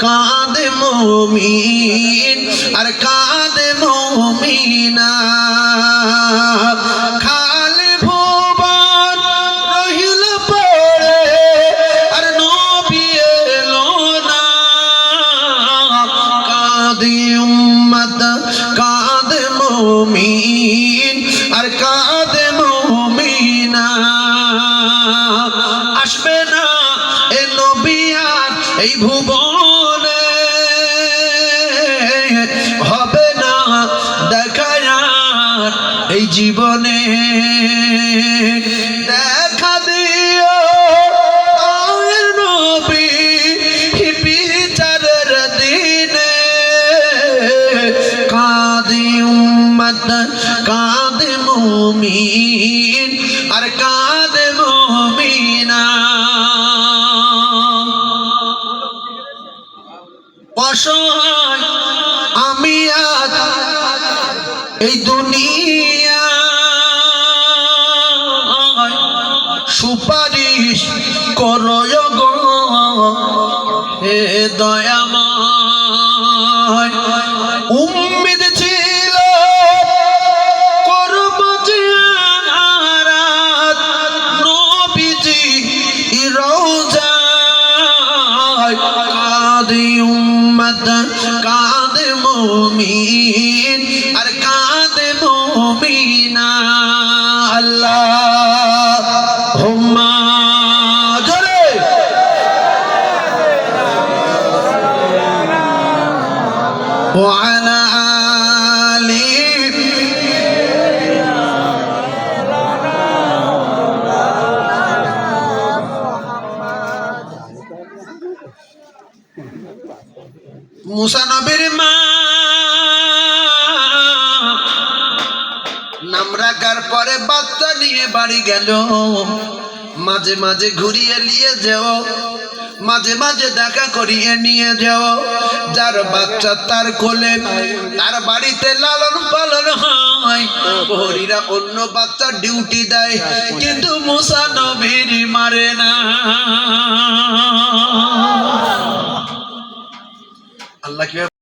কাঁদে মুমিন আর কাঁদে মুমিনা খালে ভুবন রহিল পড়ে আর নবী এলো না কাঁদে উম্মত কাঁদে মুমিন আর কাঁদে মুমিনা আসবে না এ নবী আর এই ভুবনে হবে না দেখা আর এই জীবনে দেখা দিও দয়ার নবী বিচারের দিনে কাঁদে উম্মত কাঁদে মুমিন আর কাঁদে মুমিনা অসহায় আমি আজ এই দুনিয়া সুপারিশ করো গো হে দয়াময় উম্মিদ ছিল করব জিয়ারাত নবীজি রওজায় কাঁদে উম্মত কাঁদে মুমিন আর কাঁদে মুমিনা আল্লাহুম্মা জোরে وعلى آله মুসা নবীর মা নাম রাখার পরে বাচ্চা নিয়ে বাড়ি গেল মাঝে মাঝে ঘুরিয়ে নিয়ে যাও মাঝে মাঝে দেখা করিয়ে নিয়ে যাও যার বাচ্চা তার কোলে তার বাড়িতে লালন পালন হয় প্রহরীরা অন্য বাচ্চা ডিউটি দেয়, কিন্তু মুসা নবীর মারে না। আল্লাহ কি